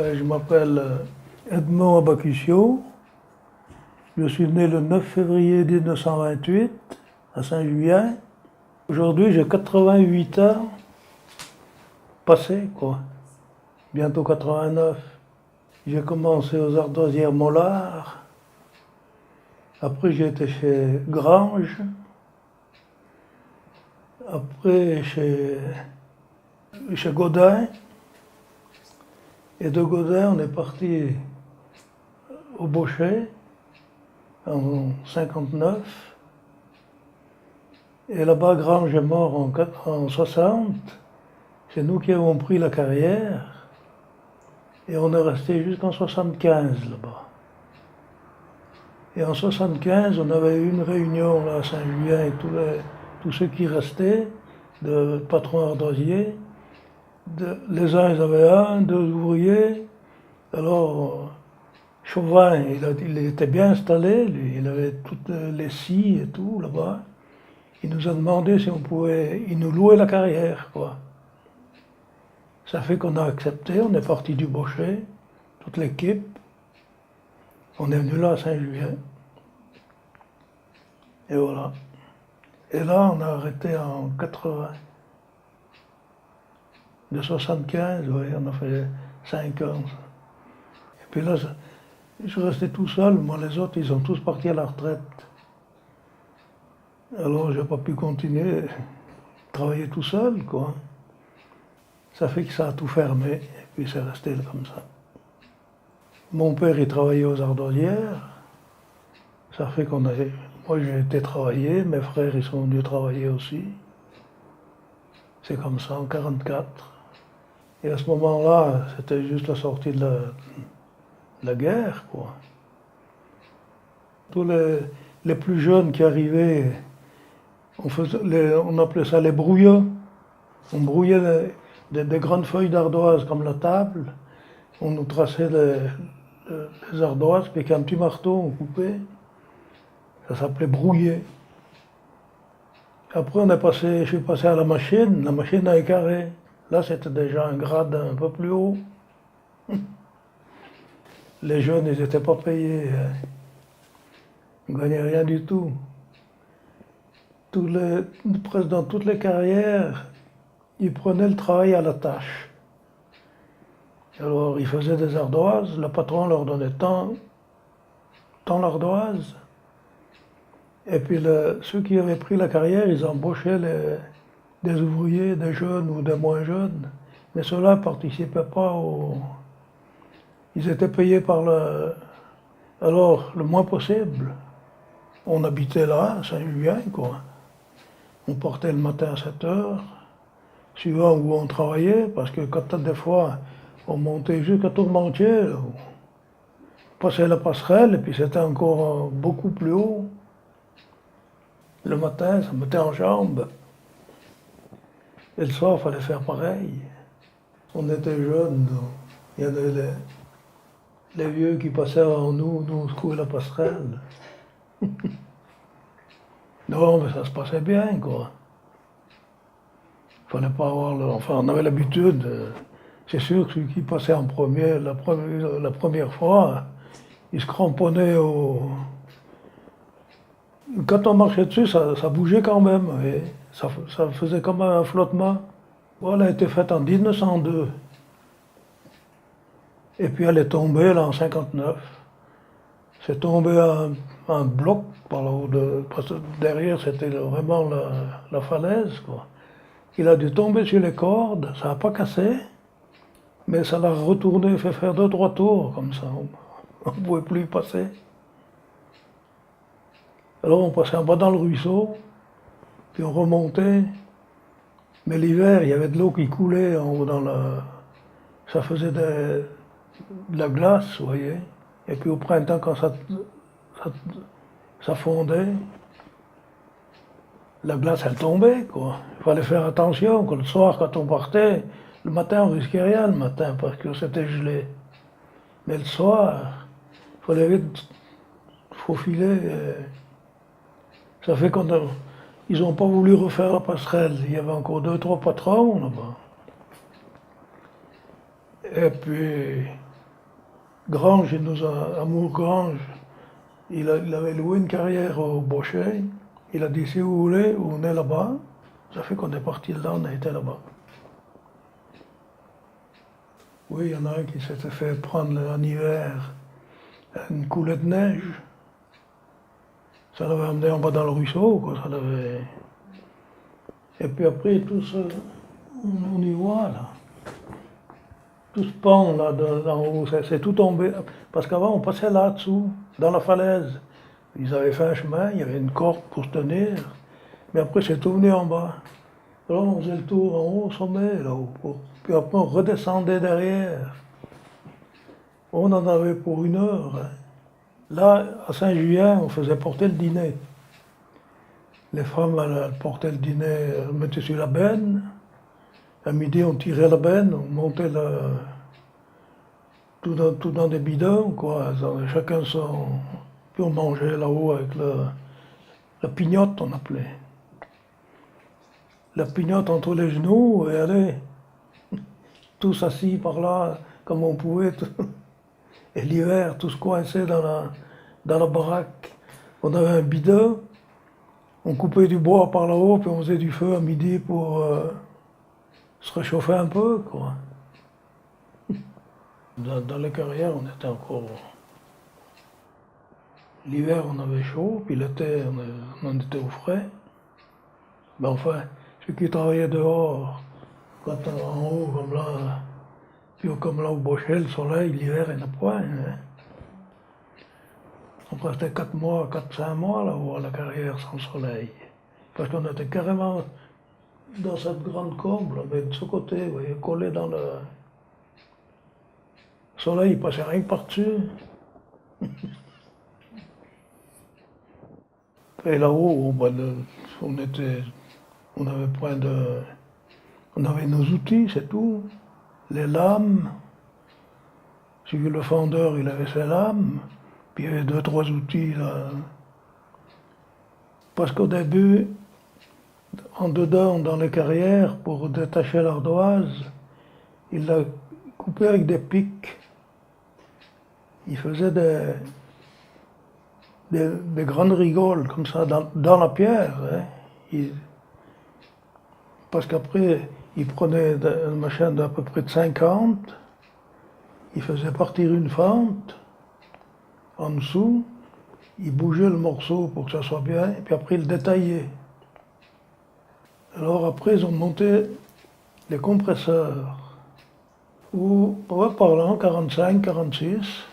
Je m'appelle Edmond Abacuccio. Je suis né le 9 février 1928 à Saint-Julien. Aujourd'hui, j'ai 88 ans passés, quoi. Bientôt 89. J'ai commencé aux ardoisières Mollard. Après, j'ai été chez Grange. Après, chez Godin. Et de Godin, on est parti au Bochet en 59. Et là-bas, Grange est mort en 60. C'est nous qui avons pris la carrière. Et on est resté jusqu'en 75 là-bas. Et en 75, on avait eu une réunion là, à Saint-Julien avec tous ceux qui restaient, de patrons ardoisiers. Les uns, ils avaient deux ouvriers. Alors, Chauvin, il était bien installé, lui, il avait toutes les scies et tout là-bas. Il nous a demandé si on pouvait, il nous louait la carrière, quoi. Ça fait qu'on a accepté, on est parti du Bochet, toute l'équipe. On est venu là à Saint-Julien. Et voilà. Et là, on a arrêté en 80. De 75, oui, on a fait 5 ans. Et puis là, je suis resté tout seul. Moi, les autres, ils sont tous partis à la retraite. Alors, j'ai pas pu continuer à travailler tout seul, quoi. Ça fait que ça a tout fermé, et puis c'est resté comme ça. Mon père, il travaillait aux ardoisières. Ça fait qu'on a... Moi, j'ai été travailler, mes frères, ils sont venus travailler aussi. C'est comme ça, en 44. Et à ce moment-là, c'était juste la sortie de la guerre, quoi. Tous les plus jeunes qui arrivaient, on appelait ça les brouillots. On brouillait des grandes feuilles d'ardoise comme la table. On nous traçait les ardoises, puis avec un petit marteau, on coupait. Ça s'appelait brouiller. Après, je suis passé à la machine à écarrer. Là, c'était déjà un grade un peu plus haut. Les jeunes, ils n'étaient pas payés. Ils ne gagnaient rien du tout. Presque dans toutes les carrières, ils prenaient le travail à la tâche. Alors, ils faisaient des ardoises, le patron leur donnait tant l'ardoise. Et puis, ceux qui avaient pris la carrière, ils embauchaient des ouvriers, des jeunes ou des moins jeunes. Mais ceux-là ne participaient pas Ils étaient payés alors, le moins possible. On habitait là, à Saint-Julien, quoi. On partait le matin à 7 heures, suivant où on travaillait, parce que quand des fois, on montait jusqu'à Tourmentier, on passait la passerelle, et puis c'était encore beaucoup plus haut. Le matin, ça me mettait en jambes. Et le soir, il fallait faire pareil. On était jeunes, il y avait les vieux qui passaient avant nous on secouait la passerelle. Non, mais ça se passait bien, quoi. Il fallait pas avoir Enfin, on avait l'habitude. C'est sûr que celui qui passait en premier, la première fois, il se cramponnait Quand on marchait dessus, ça bougeait quand même. Et ça faisait comme un flottement. Bon, elle a été faite en 1902. Et puis elle est tombée là en 59. C'est tombé un bloc par là-haut, parce que derrière c'était vraiment la falaise, quoi. Il a dû tomber sur les cordes, ça n'a pas cassé, mais ça l'a retourné, fait faire 2-3 tours comme ça. On ne pouvait plus y passer. Alors on passait en bas dans le ruisseau, puis on remontait. Mais l'hiver, il y avait de l'eau qui coulait en haut ça faisait de la glace, vous voyez. Et puis au printemps, quand ça fondait, la glace, elle tombait, quoi. Il fallait faire attention, que le soir, quand on partait, le matin, on risquait rien le matin, parce que c'était gelé. Mais le soir, il fallait vite faufiler. Ça fait ils n'ont pas voulu refaire la passerelle. Il y avait encore 2-3 patrons là-bas. Et puis, Grange, Amour Grange, il avait loué une carrière au Bochet. Il a dit si vous voulez, vous venez là-bas. Ça fait qu'on est parti là, on a été là-bas. Oui, il y en a un qui s'était fait prendre en hiver une coulée de neige. Ça l'avait emmené en bas dans le ruisseau, quoi. Ça l'avait... Et puis après, tout ce... On y voit, là. Tout ce pan, là, d'en haut, c'est tout tombé. Parce qu'avant, on passait là-dessous, dans la falaise. Ils avaient fait un chemin, il y avait une corde pour se tenir. Mais après, c'est tout venu en bas. Alors, on faisait le tour en haut, au sommet, là-haut. Puis après, on redescendait derrière. On en avait pour 1 heure. Hein. Là, à Saint-Julien, on faisait porter le dîner. Les femmes, elles portaient le dîner, elles mettaient sur la benne. À midi, on tirait la benne, on montait tout dans des bidons, quoi. Chacun son... Puis on mangeait là-haut avec la pignotte, on appelait. La pignotte entre les genoux, et allez, tous assis par là, comme on pouvait. Et l'hiver, tous coincés dans la baraque. On avait un bidon, on coupait du bois par là-haut, puis on faisait du feu à midi pour se réchauffer un peu, quoi. Dans les carrières, on était encore... L'hiver, on avait chaud, puis l'été, on était au frais. Mais enfin, ceux qui travaillaient dehors, quand en haut, comme là, puis comme là au Bochet, le soleil, l'hiver, il n'y en a point. Hein. On restait 4 mois, 4-5 mois là-haut à la carrière sans soleil. Parce qu'on était carrément dans cette grande comble, mais de ce côté, vous voyez, collé dans le... Le soleil, il passait rien que par-dessus. Et là-haut, on avait point de... On avait nos outils, c'est tout. Les lames. Si le fendeur, il avait ses lames. Puis il y avait 2-3 outils, là. Parce qu'au début, en dedans, dans les carrières, pour détacher l'ardoise, il l'a coupé avec des pics. Il faisait des grandes rigoles, comme ça, dans la pierre. Hein. Parce qu'après, il prenait un machin d'à peu près de 50, il faisait partir une fente en dessous, il bougeait le morceau pour que ça soit bien, et puis après il détaillait. Alors après, ils ont monté les compresseurs, où, par là, en 45, 46,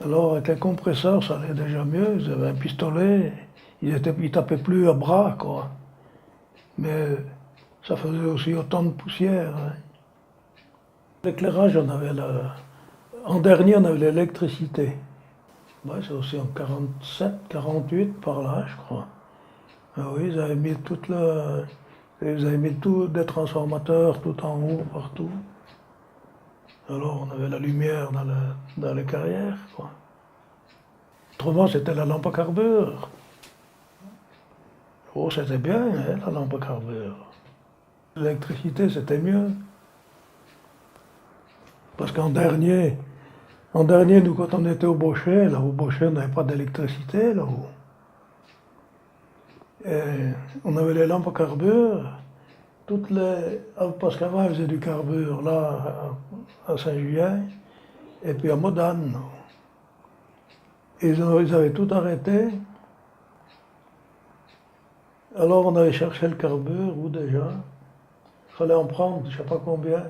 alors avec les compresseurs, ça allait déjà mieux, ils avaient un pistolet, ils tapaient plus à bras, quoi. Mais ça faisait aussi autant de poussière. Hein. L'éclairage, en dernier, on avait l'électricité. Ouais, c'est aussi en 47, 48, par là, je crois. Ah oui, ils avaient mis des transformateurs tout en haut, partout. Alors on avait la lumière dans les carrières, quoi. Autrement, c'était la lampe à carbure. Oh, c'était bien, hein, la lampe à carbure. L'électricité, c'était mieux. Parce qu'en dernier, nous, quand on était au Bochet, on n'avait pas d'électricité, là-haut. Et on avait les lampes à carbure, parce qu'avant, ils faisaient du carbure, là, à Saint-Julien, et puis à Modane. Ils avaient tout arrêté. Alors on avait cherché le carbure, où déjà? Il fallait en prendre, je ne sais pas combien,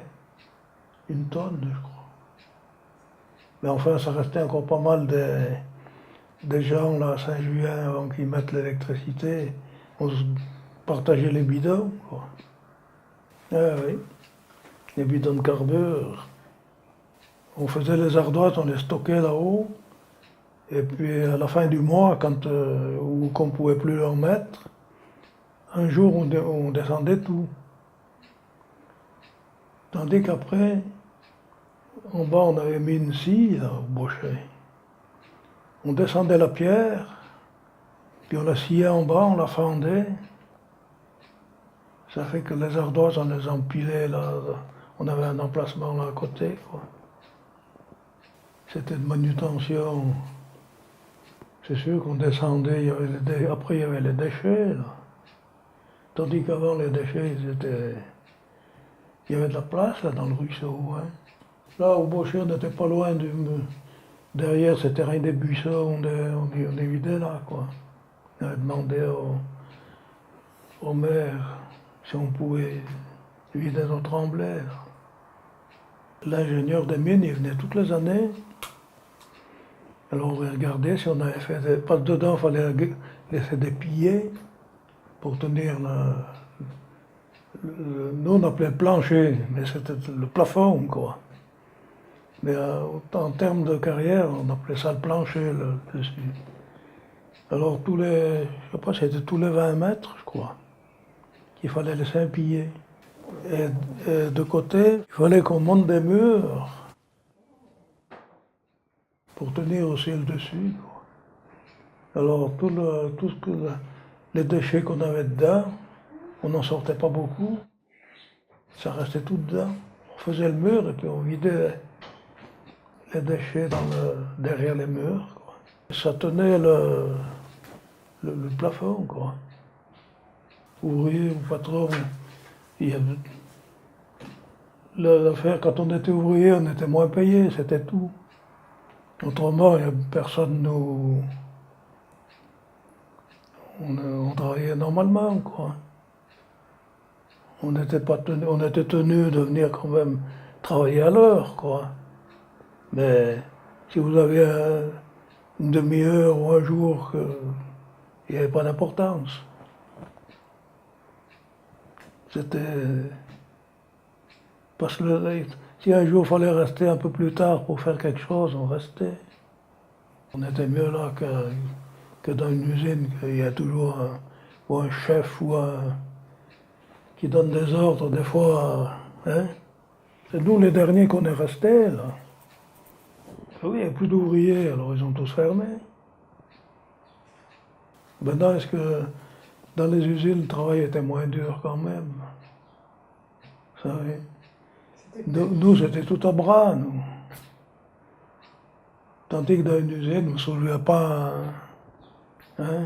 1 tonne, je crois. Mais enfin, ça restait encore pas mal des gens là à Saint-Julien avant qu'ils mettent l'électricité. On se partageait les bidons, quoi. Ah oui, les bidons de carbure. On faisait les ardoises, on les stockait là-haut. Et puis à la fin du mois, qu'on ne pouvait plus leur mettre, un jour on descendait tout. Tandis qu'après, en bas on avait mis une scie là, au Bochet. On descendait la pierre, puis on la sciait en bas, on la fendait. Ça fait que les ardoises, on les empilait là. On avait un emplacement là à côté, quoi. c'était de manutention. C'est sûr qu'on descendait, après il y avait les déchets, là. Tandis qu'avant les déchets, il y avait de la place là dans le ruisseau. Hein. Là, au Baucher, on n'était pas loin derrière ce terrain des buissons, on évidait là, quoi. On avait demandé au maire si on pouvait vider notre remblai. Là. L'ingénieur des mines, il venait toutes les années. Alors on regardait si on avait fait parce que dedans, il fallait laisser des piliers pour tenir nous on appelait le plancher, mais c'était le plafond, quoi. Mais en termes de carrière, on appelait ça le plancher, le dessus. Alors je sais pas, c'était tous les 20 mètres, je crois, qu'il fallait laisser un pilier. Et de côté, il fallait qu'on monte des murs pour tenir aussi le dessus, quoi. Alors les déchets qu'on avait dedans, on n'en sortait pas beaucoup, ça restait tout dedans. On faisait le mur et puis on vidait les déchets derrière les murs, quoi. Ça tenait le plafond, quoi. Ouvrier ou patron, il y avait l'affaire, quand on était ouvrier, on était moins payé, c'était tout. Autrement, personne nous. On travaillait normalement, quoi. On était tenu de venir quand même travailler à l'heure, quoi. Mais si vous avez une demi-heure ou un jour, il n'y avait pas d'importance. C'était. Parce que si un jour il fallait rester un peu plus tard pour faire quelque chose, on restait. On était mieux là que dans une usine, qu'il y a toujours un chef qui donne des ordres, des fois. Hein. C'est nous les derniers qu'on est restés, là. Oui, il n'y a plus d'ouvriers, alors ils ont tous fermé. Maintenant, est-ce que dans les usines, le travail était moins dur quand même? Vous savez? Nous, c'était tout à bras, nous. Tandis que dans une usine, vous ne soulevez pas hein,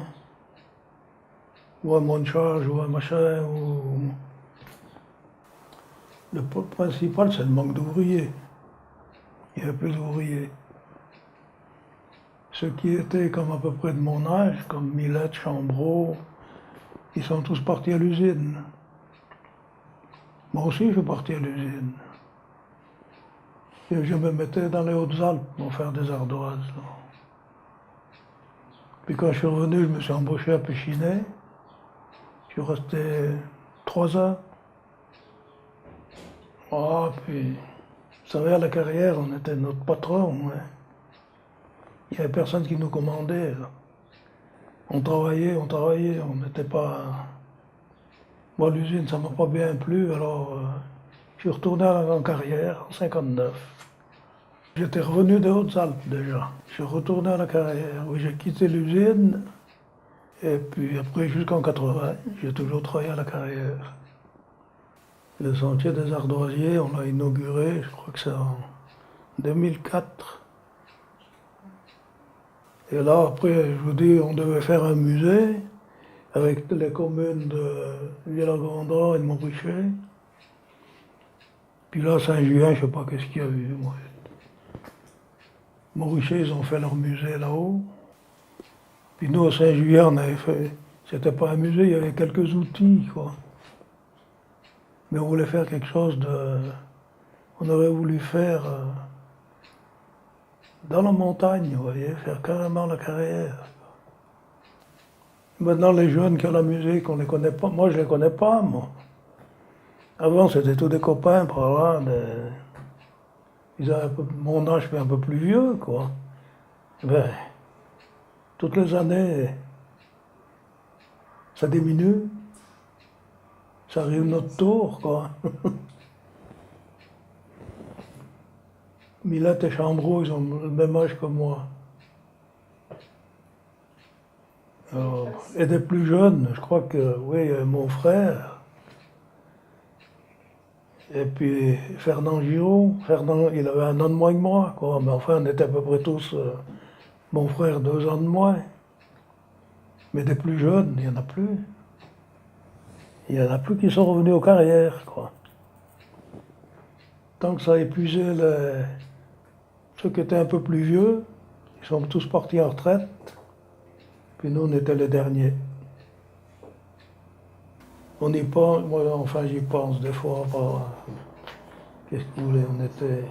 ou un monte-charge ou un machin. Le principal, c'est le manque d'ouvriers. Il n'y avait plus d'ouvriers. Ceux qui étaient comme à peu près de mon âge, comme Milette, Chambreau, ils sont tous partis à l'usine. Moi aussi, je suis parti à l'usine. Et je me mettais dans les Hautes-Alpes pour faire des ardoises. Là. Puis quand je suis revenu, je me suis embauché à Péchinet. Je suis resté 3 ans. Ah, puis, vous savez, à la carrière, on était notre patron. Hein. Il n'y avait personne qui nous commandait. Là. On travaillait, on n'était pas. Moi, l'usine, ça m'a pas bien plu, alors je suis retourné en carrière en 59. J'étais revenu des Hautes-Alpes déjà. Je suis retourné à la carrière, où j'ai quitté l'usine, et puis après, jusqu'en 80, j'ai toujours travaillé à la carrière. Le sentier des ardoisiers, on l'a inauguré, je crois que c'est en 2004. Et là, après, je vous dis, on devait faire un musée avec les communes de Villagrandin et de Montrichet. Puis là, Saint-Julien, je ne sais pas qu'est-ce qu'il y a eu. Moi. Montrichet, ils ont fait leur musée là-haut. Puis nous, à Saint-Julien, on avait fait. C'était pas un musée, il y avait quelques outils, quoi. Mais on voulait faire quelque chose de. On aurait voulu faire. Dans la montagne, vous voyez, faire carrément la carrière. Maintenant, les jeunes qui ont la musique, on ne les connaît pas. Moi, je ne les connais pas, moi. Avant, c'était tous des copains par là. Ils avaient mon âge, mais un peu plus vieux, quoi. Ben, toutes les années, ça diminue. Ça arrive notre tour, quoi. Milette et Chambreau, ils ont le même âge que moi. Alors, et des plus jeunes, je crois que, oui, mon frère, Et puis Fernand Giraud, Fernand, il avait un an de moins que moi, quoi. Mais enfin, on était à peu près tous, mon frère, 2 ans de moins. Mais des plus jeunes, il n'y en a plus. Il n'y en a plus qui sont revenus aux carrières, quoi. Tant que ça a épuisé ceux qui étaient un peu plus vieux, ils sont tous partis en retraite. Puis nous, on était les derniers. On y pense, moi, enfin, j'y pense des fois. Qu'est-ce que vous voulez, on était